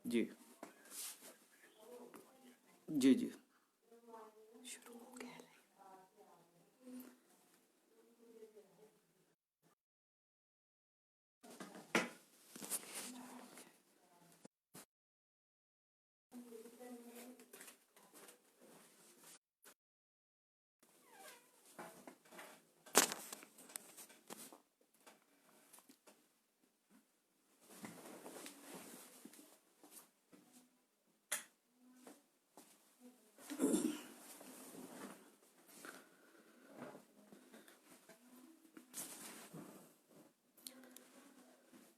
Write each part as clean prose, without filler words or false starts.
जी जी जी। शुरू हो गया है।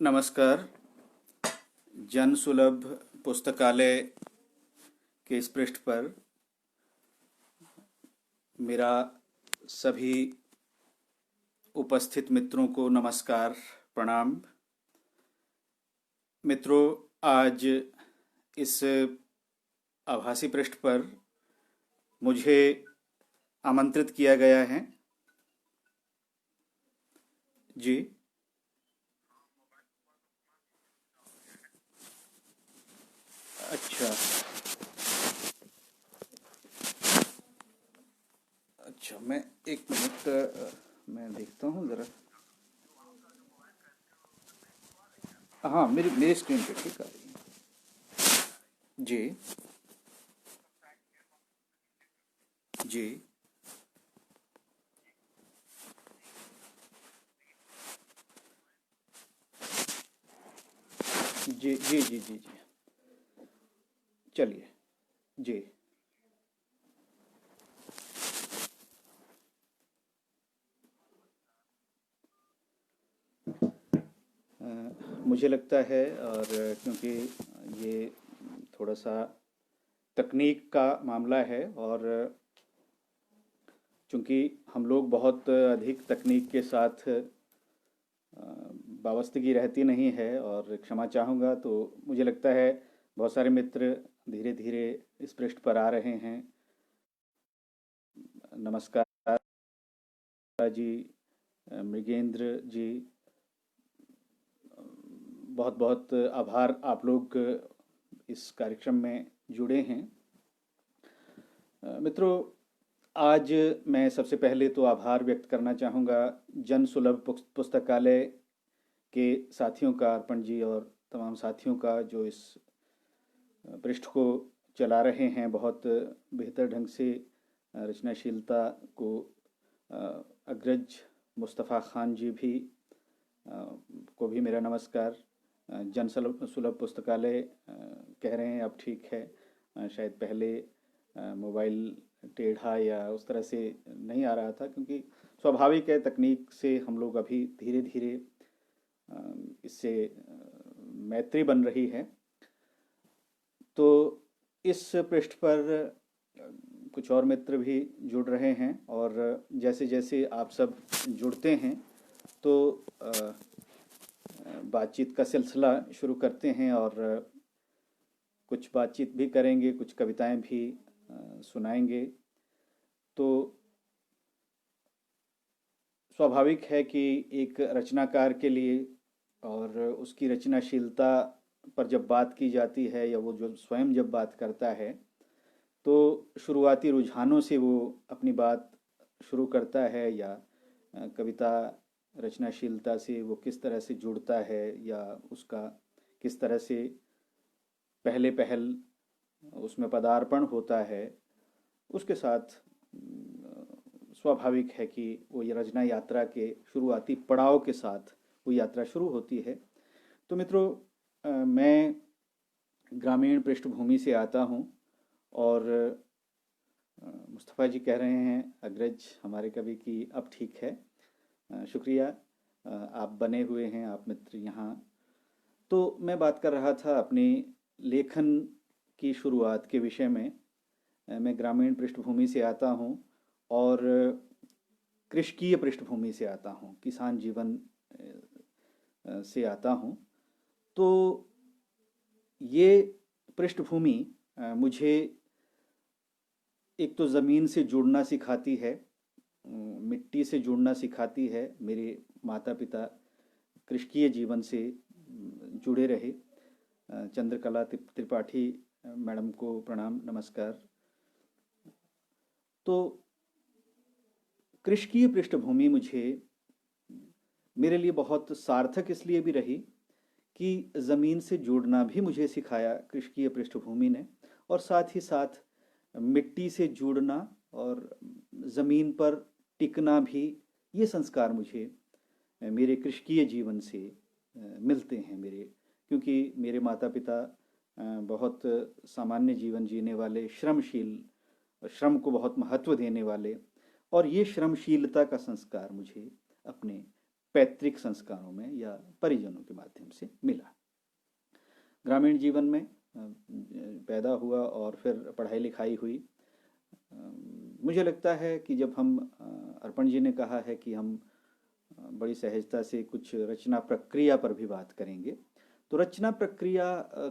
नमस्कार। जन सुलभ पुस्तकालय के इस पृष्ठ पर मेरा सभी उपस्थित मित्रों को नमस्कार, प्रणाम। मित्रों, आज इस आभासी पृष्ठ पर मुझे आमंत्रित किया गया है। जी। अच्छा। अच्छा, मैं एक मिनट मैं देखता हूँ ज़रा। हाँ, मेरी मेरी स्क्रीन पे ठीक आ रही है। जी जी जी जी जी जी जी। चलिए। जी। मुझे लगता है, और क्योंकि ये थोड़ा सा तकनीक का मामला है, और चूंकि हम लोग बहुत अधिक तकनीक के साथ वाबस्तगी रहती नहीं है, और क्षमा चाहूँगा, तो मुझे लगता है बहुत सारे मित्र धीरे धीरे इस पृष्ठ पर आ रहे हैं। नमस्कार जी। मृगेंद्र जी, बहुत बहुत आभार, आप लोग इस कार्यक्रम में जुड़े हैं। मित्रों, आज मैं सबसे पहले तो आभार व्यक्त करना चाहूँगा जन सुलभ पुस्तकालय के साथियों का, अर्पण जी और तमाम साथियों का, जो इस पृष्ठ को चला रहे हैं बहुत बेहतर ढंग से। रचनाशीलता को अ, अग्रज मुस्तफ़ा खान जी भी को भी मेरा नमस्कार। जन सुलभ सुलभ पुस्तकालय कह रहे हैं, अब ठीक है। शायद पहले मोबाइल टेढ़ा या उस तरह से नहीं आ रहा था, क्योंकि स्वाभाविक है, तकनीक से हम लोग अभी धीरे धीरे इससे मैत्री बन रही है। तो इस पृष्ठ पर कुछ और मित्र भी जुड़ रहे हैं, और जैसे जैसे आप सब जुड़ते हैं, तो बातचीत का सिलसिला शुरू करते हैं, और कुछ बातचीत भी करेंगे, कुछ कविताएं भी सुनाएंगे। तो स्वाभाविक है कि एक रचनाकार के लिए, और उसकी रचनाशीलता पर जब बात की जाती है, या वो जो स्वयं जब बात करता है, तो शुरुआती रुझानों से वो अपनी बात शुरू करता है, या कविता रचनाशीलता से वो किस तरह से जुड़ता है, या उसका किस तरह से पहले पहल उसमें पदार्पण होता है, उसके साथ स्वाभाविक है कि वो ये रचना यात्रा के शुरुआती पड़ाव के साथ वो यात्रा शुरू होती है। तो मित्रों, मैं ग्रामीण पृष्ठभूमि से आता हूँ, और मुस्तफ़ा जी कह रहे हैं, अग्रज हमारे कवि, की अब ठीक है। शुक्रिया। आप बने हुए हैं, आप मित्र यहाँ। तो मैं बात कर रहा था अपनी लेखन की शुरुआत के विषय में। मैं ग्रामीण पृष्ठभूमि से आता हूँ, और कृषकीय पृष्ठभूमि से आता हूँ, किसान जीवन से आता हूँ। तो ये पृष्ठभूमि मुझे एक तो ज़मीन से जुड़ना सिखाती है, मिट्टी से जुड़ना सिखाती है। मेरे माता पिता कृषकीय जीवन से जुड़े रहे, चंद्रकला त्रिपाठी मैडम को प्रणाम नमस्कार। तो कृषकीय पृष्ठभूमि मुझे मेरे लिए बहुत सार्थक इसलिए भी रही कि ज़मीन से जुड़ना भी मुझे सिखाया कृषकीय पृष्ठभूमि ने, और साथ ही साथ मिट्टी से जुड़ना और ज़मीन पर टिकना भी, ये संस्कार मुझे मेरे कृषकीय जीवन से मिलते हैं। क्योंकि मेरे माता पिता बहुत सामान्य जीवन जीने वाले, श्रमशील, श्रम को बहुत महत्व देने वाले, और ये श्रमशीलता का संस्कार मुझे अपने पैतृक संस्कारों में या परिजनों के माध्यम से मिला। ग्रामीण जीवन में पैदा हुआ और फिर पढ़ाई लिखाई हुई। मुझे लगता है कि जब हम, अर्पण जी ने कहा है कि हम बड़ी सहजता से कुछ रचना प्रक्रिया पर भी बात करेंगे, तो रचना प्रक्रिया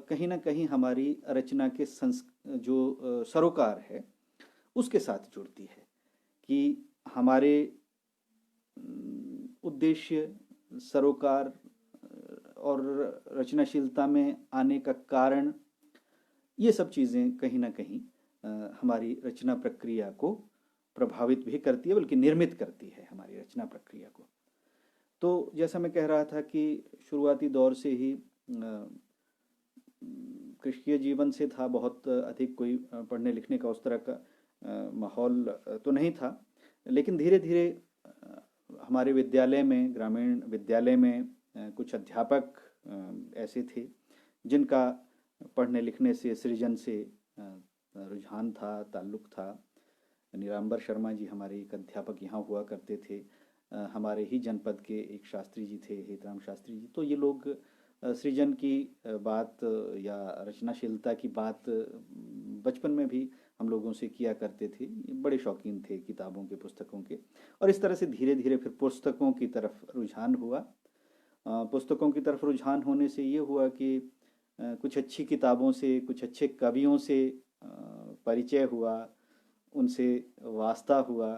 कहीं ना कहीं हमारी रचना के जो सरोकार है उसके साथ जुड़ती है कि हमारे उद्देश्य, सरोकार और रचनाशीलता में आने का कारण, ये सब चीज़ें कहीं ना कहीं हमारी रचना प्रक्रिया को प्रभावित भी करती है, बल्कि निर्मित करती है हमारी रचना प्रक्रिया को। तो जैसा मैं कह रहा था कि शुरुआती दौर से ही कृषकीय जीवन से था, बहुत अधिक कोई पढ़ने लिखने का उस तरह का माहौल तो नहीं था, लेकिन धीरे धीरे हमारे विद्यालय में, ग्रामीण विद्यालय में कुछ अध्यापक ऐसे थे जिनका पढ़ने लिखने से, सृजन से रुझान था, ताल्लुक़ था। निरांबर शर्मा जी हमारे एक अध्यापक यहाँ हुआ करते थे। हमारे ही जनपद के एक शास्त्री जी थे, हेतराम शास्त्री जी। तो ये लोग सृजन की बात या रचनाशीलता की बात बचपन में भी हम लोगों से किया करते थे। बड़े शौकीन थे किताबों के, पुस्तकों के, और इस तरह से धीरे धीरे फिर पुस्तकों की तरफ रुझान हुआ। पुस्तकों की तरफ रुझान होने से ये हुआ कि कुछ अच्छी किताबों से, कुछ अच्छे कवियों से परिचय हुआ, उनसे वास्ता हुआ,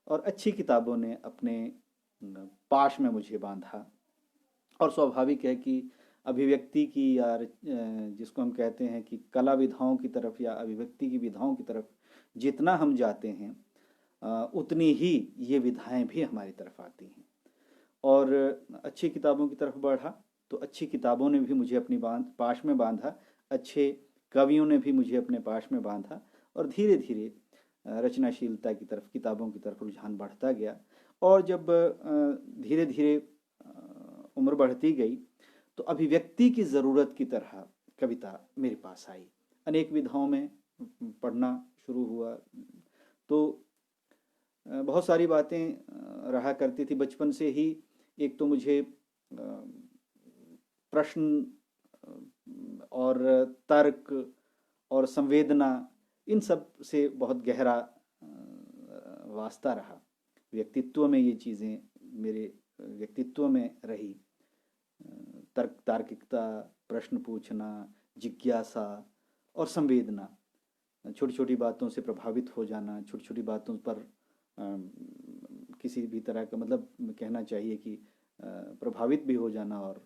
और अच्छी किताबों ने अपने पाश में मुझे बांधा। और स्वाभाविक है कि अभिव्यक्ति की, या जिसको हम कहते हैं कि कला विधाओं की तरफ या अभिव्यक्ति की विधाओं की तरफ जितना हम जाते हैं, उतनी ही ये विधाएं भी हमारी तरफ आती हैं। और अच्छी किताबों की तरफ बढ़ा तो अच्छी किताबों ने भी मुझे अपनी पाश में बांधा, अच्छे कवियों ने भी मुझे अपने पाश में बांधा, और धीरे धीरे रचनाशीलता की तरफ, किताबों की तरफ रुझान बढ़ता गया। और जब धीरे धीरे उम्र बढ़ती गई तो अभिव्यक्ति की ज़रूरत की तरह कविता मेरे पास आई। अनेक विधाओं में पढ़ना शुरू हुआ तो बहुत सारी बातें रहा करती थी बचपन से ही। एक तो मुझे प्रश्न और तर्क और संवेदना, इन सब से बहुत गहरा वास्ता रहा। व्यक्तित्व में ये चीज़ें मेरे व्यक्तित्व में रही। तार्किकता, प्रश्न पूछना, जिज्ञासा और संवेदना, छोटी छोटी बातों से प्रभावित हो जाना, छोटी छोटी बातों पर किसी भी तरह का, मतलब कहना चाहिए कि प्रभावित भी हो जाना और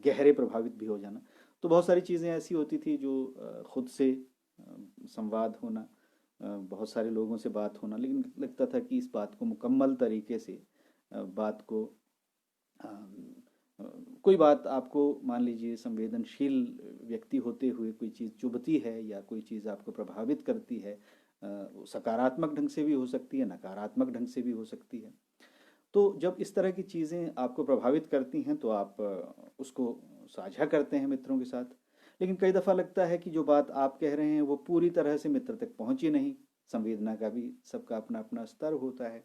गहरे प्रभावित भी हो जाना। तो बहुत सारी चीज़ें ऐसी होती थी जो खुद से संवाद होना, बहुत सारे लोगों से बात होना, लेकिन लगता था कि इस बात को मुकम्मल तरीके से बात को कोई बात आपको, मान लीजिए संवेदनशील व्यक्ति होते हुए कोई चीज़ चुभती है या कोई चीज़ आपको प्रभावित करती है, सकारात्मक ढंग से भी हो सकती है, नकारात्मक ढंग से भी हो सकती है। तो जब इस तरह की चीज़ें आपको प्रभावित करती हैं तो आप उसको साझा करते हैं मित्रों के साथ, लेकिन कई दफ़ा लगता है कि जो बात आप कह रहे हैं वो पूरी तरह से मित्र तक पहुंची नहीं। संवेदना का भी सबका अपना अपना स्तर होता है।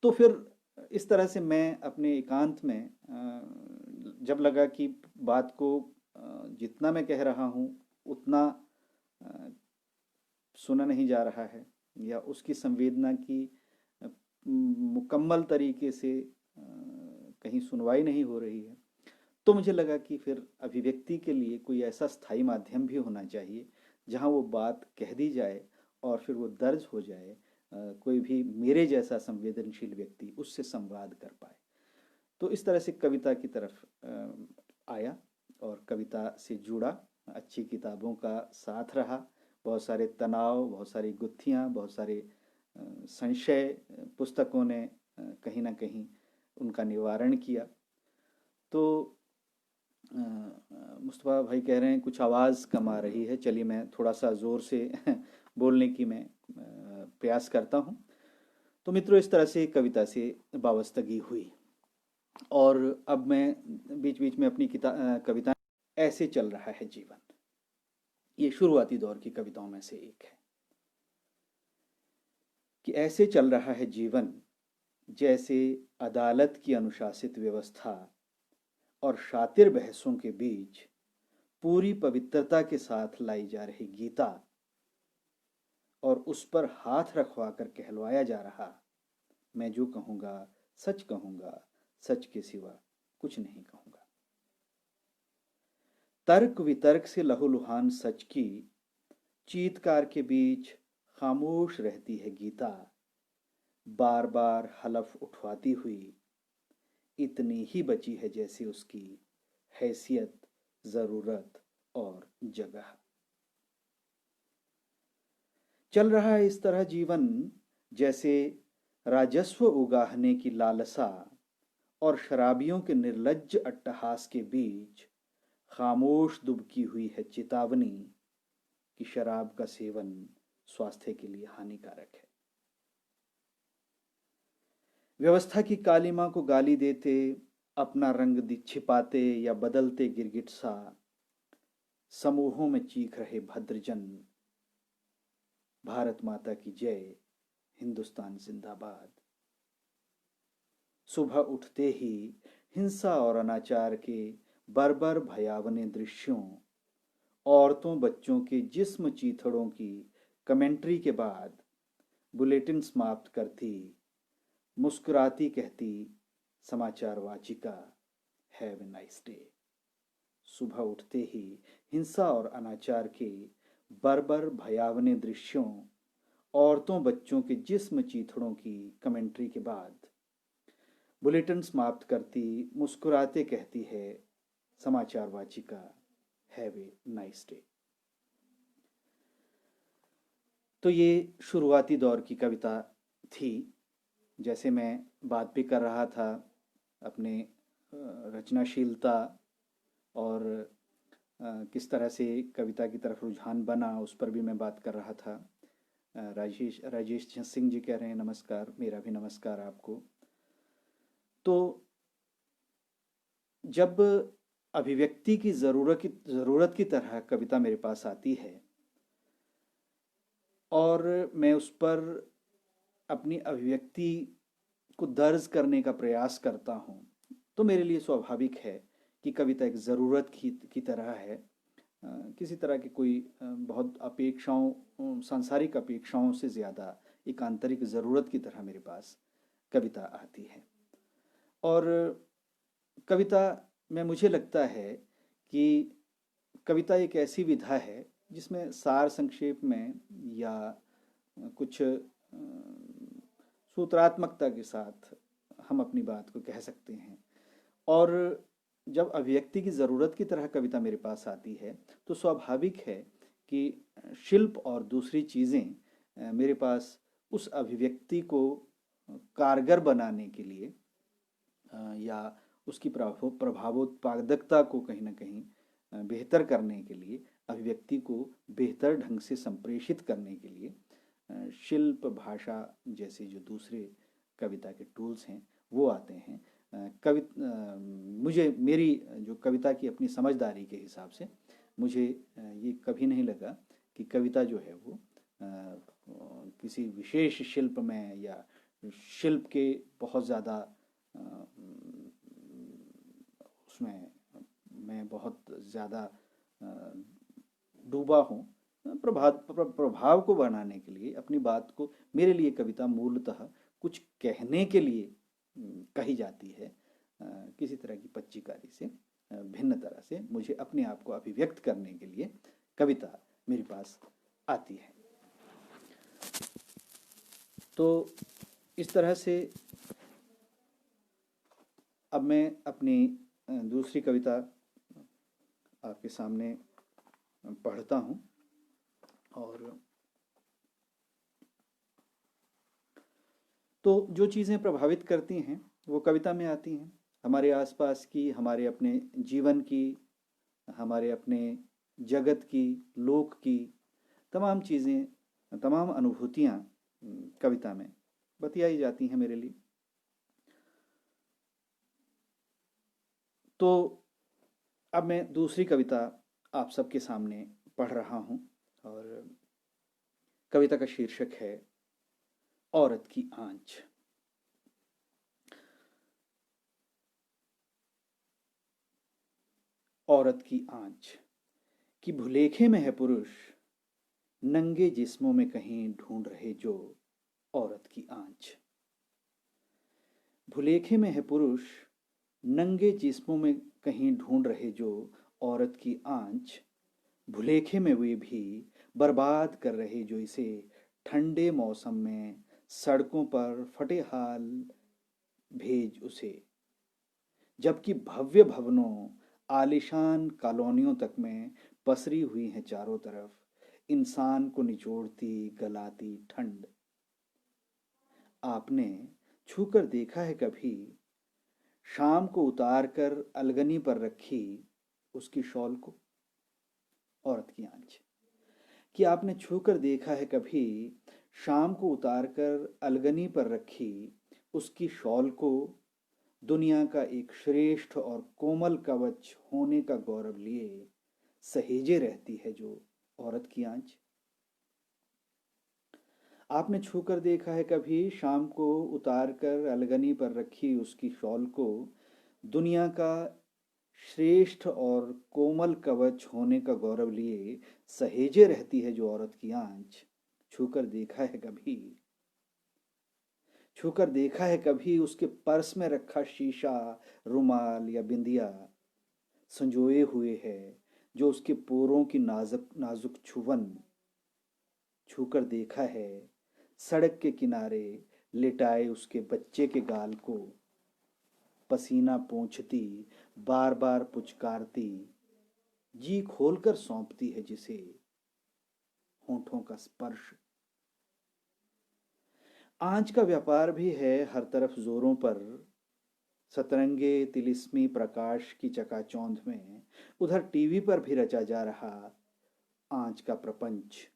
तो फिर इस तरह से मैं अपने एकांत में जब लगा कि बात को जितना मैं कह रहा हूँ उतना सुना नहीं जा रहा है, या उसकी संवेदना की मुकम्मल तरीके से कहीं सुनवाई नहीं हो रही है, तो मुझे लगा कि फिर अभिव्यक्ति के लिए कोई ऐसा स्थायी माध्यम भी होना चाहिए जहाँ वो बात कह दी जाए और फिर वो दर्ज हो जाए, कोई भी मेरे जैसा संवेदनशील व्यक्ति उससे संवाद कर पाए। तो इस तरह से कविता की तरफ आया और कविता से जुड़ा, अच्छी किताबों का साथ रहा, बहुत सारे तनाव, बहुत सारी गुत्थियाँ, बहुत सारे संशय पुस्तकों ने कहीं ना कहीं उनका निवारण किया। तो मुस्तफ़ा भाई कह रहे हैं कुछ आवाज़ कम आ रही है, चलिए मैं थोड़ा सा ज़ोर से बोलने की मैं प्रयास करता हूँ। तो मित्रों, इस तरह से कविता से वाबस्तगी हुई, और अब मैं बीच बीच में अपनी कविता ऐसे चल रहा है जीवन, ये शुरुआती दौर की कविताओं में से एक है कि ऐसे चल रहा है जीवन जैसे अदालत की अनुशासित व्यवस्था और शातिर बहसों के बीच पूरी पवित्रता के साथ लाई जा रही गीता और उस पर हाथ रखवा कर कहलवाया जा रहा, मैं जो कहूँगा सच कहूँगा, सच के सिवा कुछ नहीं कहूँगा। तर्क वितर्क से लहूलुहान सच की चीत्कार के बीच खामोश रहती है गीता, बार बार हलफ उठवाती हुई, इतनी ही बची है जैसे उसकी हैसियत, ज़रूरत और जगह। चल रहा है इस तरह जीवन जैसे राजस्व उगाहने की लालसा और शराबियों के निर्लज्ज अट्टहास के बीच खामोश दुबकी हुई है चेतावनी कि शराब का सेवन स्वास्थ्य के लिए हानिकारक है। व्यवस्था की कालिमा को गाली देते, अपना रंग छिपाते या बदलते गिरगिट सा समूहों में चीख रहे भद्रजन, भारत माता की जय, हिंदुस्तान जिंदाबाद। सुबह उठते ही हिंसा और अनाचार के बर्बर भयावने दृश्यों, औरतों बच्चों के जिस्म चीथड़ों की कमेंट्री के बाद बुलेटिन समाप्त करती, मुस्कुराती कहती समाचार वाचिका, हैव ए नाइस डे। सुबह उठते ही हिंसा और अनाचार के बर्बर भयावने दृश्यों, औरतों बच्चों के जिस्म चीथड़ों की कमेंट्री के बाद बुलेटिन समाप्त करती, मुस्कुराते कहती है समाचार वाचिका, हैव ए नाइस डे। तो ये शुरुआती दौर की कविता थी। जैसे मैं बात भी कर रहा था अपने रचनाशीलता और किस तरह से कविता की तरफ रुझान बना, उस पर भी मैं बात कर रहा था। राजेश सिंह जी कह रहे हैं नमस्कार, मेरा भी नमस्कार आपको। तो जब अभिव्यक्ति की ज़रूरत की तरह कविता मेरे पास आती है और मैं उस पर अपनी अभिव्यक्ति को दर्ज करने का प्रयास करता हूँ, तो मेरे लिए स्वाभाविक है कि कविता एक ज़रूरत की तरह है। किसी तरह की कोई बहुत अपेक्षाओं, सांसारिक अपेक्षाओं से ज़्यादा एक आंतरिक ज़रूरत की तरह मेरे पास कविता आती है। और कविता में मुझे लगता है कि कविता एक ऐसी विधा है जिसमें सार संक्षेप में या कुछ सूत्रात्मकता के साथ हम अपनी बात को कह सकते हैं। और जब अभिव्यक्ति की ज़रूरत की तरह कविता मेरे पास आती है तो स्वाभाविक है कि शिल्प और दूसरी चीज़ें मेरे पास उस अभिव्यक्ति को कारगर बनाने के लिए या उसकी प्रभावोत्पादकता को कहीं ना कहीं बेहतर करने के लिए, अभिव्यक्ति को बेहतर ढंग से संप्रेषित करने के लिए शिल्प, भाषा जैसे जो दूसरे कविता के टूल्स हैं वो आते हैं। मुझे मेरी जो कविता की अपनी समझदारी के हिसाब से मुझे ये कभी नहीं लगा कि कविता जो है वो किसी विशेष शिल्प में या शिल्प के बहुत ज़्यादा उसमें मैं बहुत ज़्यादा डूबा हूँ। प्रभाव को बनाने के लिए अपनी बात को, मेरे लिए कविता मूलतः कुछ कहने के लिए कही जाती है, किसी तरह की पच्चीकारी से भिन्न तरह से मुझे अपने आप को अभिव्यक्त करने के लिए कविता मेरे पास आती है। तो इस तरह से अब मैं अपनी दूसरी कविता आपके सामने पढ़ता हूँ। और तो जो चीज़ें प्रभावित करती हैं वो कविता में आती हैं, हमारे आसपास की, हमारे अपने जीवन की, हमारे अपने जगत की, लोक की तमाम चीज़ें, तमाम अनुभूतियाँ कविता में बतियाई जाती हैं मेरे लिए। तो अब मैं दूसरी कविता आप सबके सामने पढ़ रहा हूँ। और कविता का शीर्षक है औरत की आंच। औरत की आंच कि भुलेखे में है पुरुष, नंगे जिस्मों में कहीं ढूंढ रहे जो औरत की आंच। भुलेखे में है पुरुष, नंगे जिस्मों में कहीं ढूंढ रहे जो औरत की आंच। भुलेखे में वे भी बर्बाद कर रहे जो इसे ठंडे मौसम में सड़कों पर फटे हाल भेज उसे। जबकि भव्य भवनों, आलीशान कॉलोनियों तक में पसरी हुई हैं चारों तरफ इंसान को निचोड़ती गलाती ठंड। आपने छूकर देखा है कभी शाम को उतार कर अलगनी पर रखी उसकी शॉल को? औरत की आंच कि आपने छूकर देखा है कभी शाम को उतार कर अलगनी पर रखी उसकी शॉल को? दुनिया का एक श्रेष्ठ और कोमल कवच होने का गौरव लिए सहेजे रहती है जो औरत की आंच। आपने छूकर देखा है कभी शाम को उतार कर अलगनी पर रखी उसकी शॉल को? दुनिया का श्रेष्ठ और कोमल कवच होने का गौरव लिए सहेजे रहती है जो औरत की आंच। छूकर देखा है कभी, छूकर देखा है कभी उसके पर्स में रखा शीशा, रुमाल या बिंदिया संजोए हुए है जो उसके पोरों की नाजुक नाजुक छुवन? छूकर देखा है सड़क के किनारे लिटाए उसके बच्चे के गाल को, पसीना पोंछती, बार बार पुचकारती, जी खोलकर सौंपती है जिसे होठों का स्पर्श। आंच का व्यापार भी है हर तरफ जोरों पर, सतरंगे तिलिस्मी प्रकाश की चकाचौंध में उधर टीवी पर भी रचा जा रहा आंच का प्रपंच।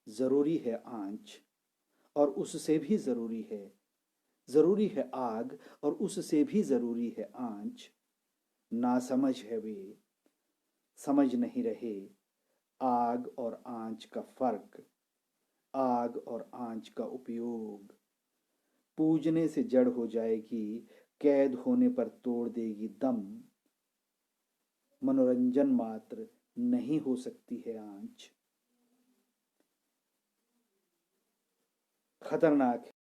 जरूरी है आंच और उससे भी जरूरी है आग और उससे भी जरूरी है आंच। नासमझ है वे, समझ नहीं रहे आग और आंच का फर्क, आग और आंच का उपयोग। पूजने से जड़ हो जाएगी, कैद होने पर तोड़ देगी दम। मनोरंजन मात्र नहीं हो सकती है आंच। खतरनाक